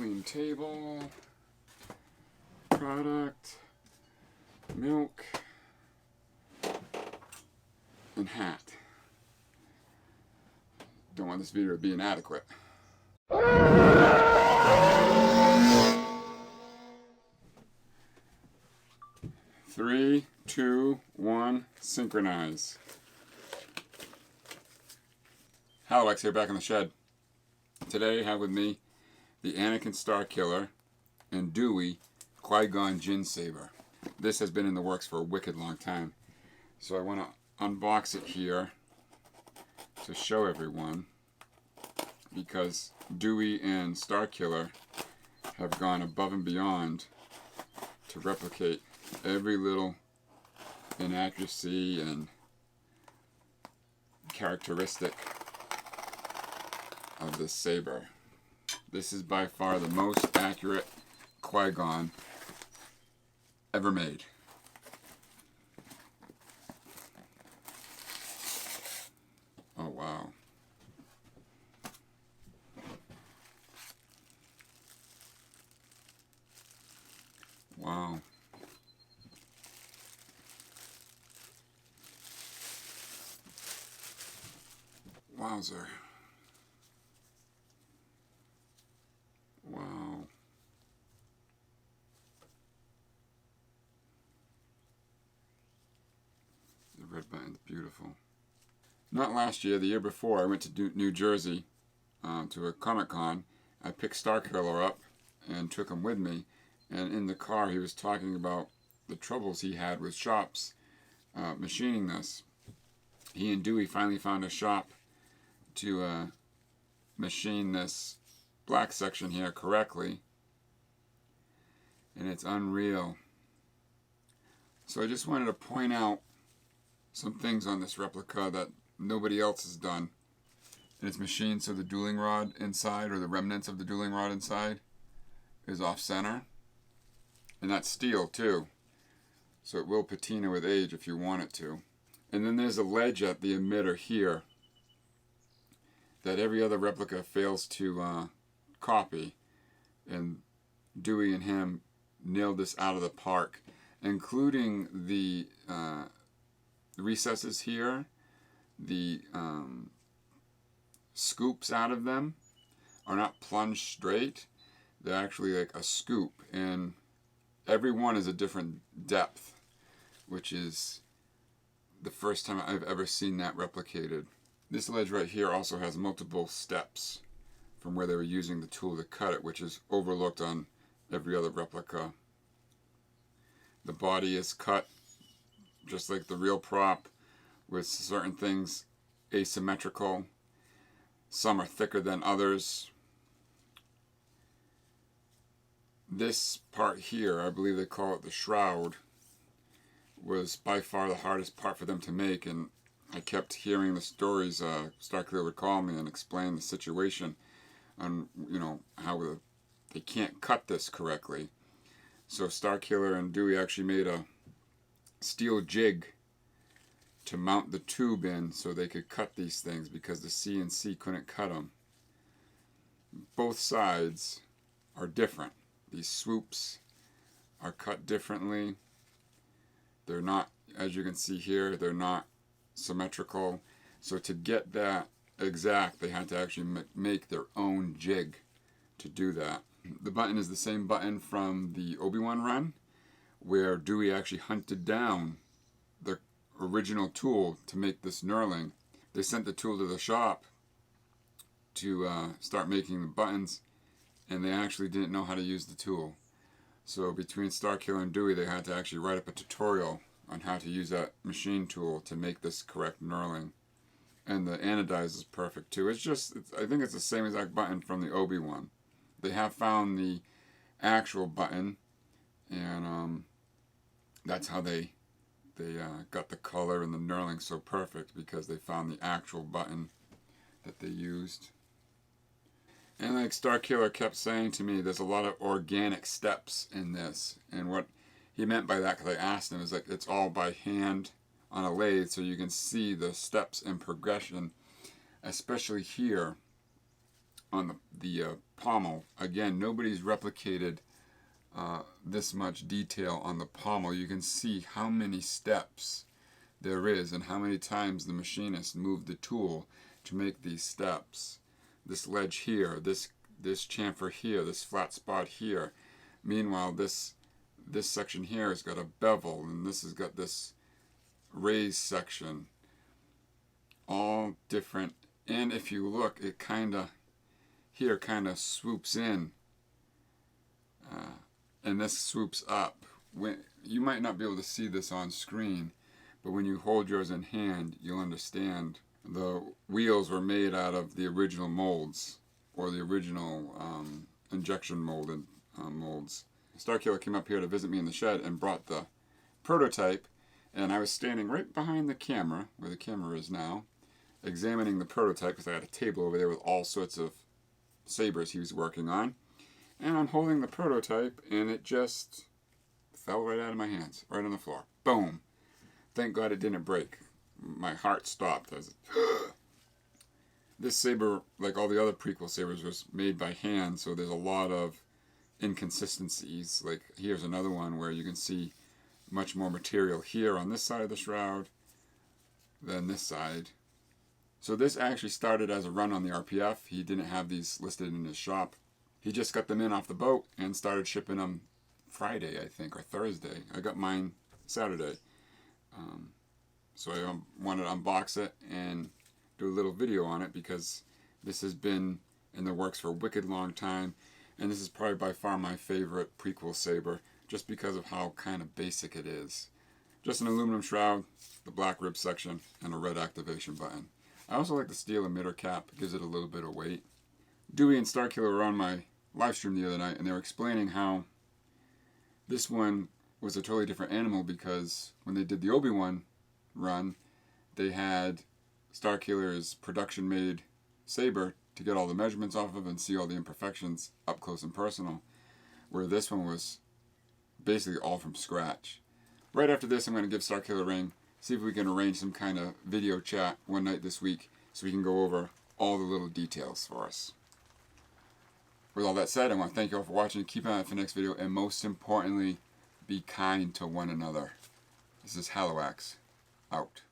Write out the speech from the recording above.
clean table, product, milk, and hat. Don't want this video to be inadequate. 3, 2, 1, synchronize. Hal Alex here, back in the shed. Today I have with me the Anakin Starkiller and Dewy Qui-Gon Jinn saber. This has been in the works for a wicked long time, so I want to unbox it here to show everyone, because Dewy and Starkiller have gone above and beyond to replicate every little inaccuracy and characteristic of this saber. This is by far the most accurate Qui-Gon ever made. Oh wow. Wow. Wowzer. Wow. The red button's beautiful. Not last year, the year before, I went to New Jersey to a Comic-Con. I picked Starkiller up and took him with me. And in the car, he was talking about the troubles he had with shops machining this. He and Dewy finally found a shop to machine this black section here correctly, and it's unreal. So I just wanted to point out some things on this replica that nobody else has done. And it's machined so the dueling rod inside, or the remnants of the dueling rod inside, is off center, and that's steel too, so it will patina with age if you want it to. And then there's a ledge at the emitter here that every other replica fails to copy, and Dewy and him nailed this out of the park, including the recesses here. The scoops out of them are not plunged straight, they're actually like a scoop, and every one is a different depth, which is the first time I've ever seen that replicated. This ledge right here also has multiple steps from where they were using the tool to cut it, which is overlooked on every other replica. The body is cut just like the real prop, with certain things asymmetrical. Some are thicker than others. This part here, I believe they call it the shroud, was by far the hardest part for them to make, and I kept hearing the stories. Starkiller would call me and explain the situation on, how they can't cut this correctly. So Starkiller and Dewy actually made a steel jig to mount the tube in so they could cut these things, because the CNC couldn't cut them. Both sides are different. These swoops are cut differently. They're not, as you can see here, they're not symmetrical. So to get that exact, they had to actually make their own jig to do that. The button is the same button from the Obi-Wan run, where Dewy actually hunted down the original tool to make this knurling. They sent the tool to the shop to start making the buttons, and they actually didn't know how to use the tool. So between Starkiller and Dewy, they had to actually write up a tutorial on how to use that machine tool to make this correct knurling. And the anodize is perfect too. I think it's the same exact button from the Obi-Wan. They have found the actual button, and that's how they got the color and the knurling so perfect, because they found the actual button that they used. And like Starkiller kept saying to me, there's a lot of organic steps in this. And what he meant by that, because I asked him, is like it's all by hand on a lathe, so you can see the steps in progression, especially here on the pommel. Again, nobody's replicated this much detail on the pommel. You can see how many steps there is and how many times the machinist moved the tool to make these steps. This ledge here, this chamfer here, this flat spot here. Meanwhile, this section here has got a bevel, and this has got this raised section. All different. And if you look, it kind of swoops in, and this swoops up. You might not be able to see this on screen, but when you hold yours in hand, you'll understand. The wheels were made out of the original molds, or the original injection molded molds. Starkiller came up here to visit me in the shed and brought the prototype, and I was standing right behind the camera, where the camera is now, examining the prototype because I had a table over there with all sorts of sabers he was working on. And I'm holding the prototype, and it just fell right out of my hands, right on the floor. Boom. Thank God it didn't break. My heart stopped. I was this saber, like all the other prequel sabers, was made by hand, so there's a lot of inconsistencies. Like here's another one where you can see much more material here on this side of the shroud than this side. So this actually started as a run on the RPF. He didn't have these listed in his shop. He just got them in off the boat and started shipping them Friday, I think, or Thursday. I got mine Saturday. So I wanted to unbox it and do a little video on it because this has been in the works for a wicked long time. And this is probably by far my favorite prequel saber, just because of how kind of basic it is. Just an aluminum shroud, the black rib section, and a red activation button. I also like the steel emitter cap, it gives it a little bit of weight. Dewy and Starkiller were on my live stream the other night, and they were explaining how this one was a totally different animal because when they did the Obi-Wan run, they had Starkiller's production-made saber to get all the measurements off of and see all the imperfections up close and personal, where this one was basically all from scratch. Right after this, I'm going to give Starkiller a ring, see if we can arrange some kind of video chat one night this week so we can go over all the little details for us. With all that said, I want to thank you all for watching. Keep an eye out for the next video, and most importantly, be kind to one another. This is Haloax, out.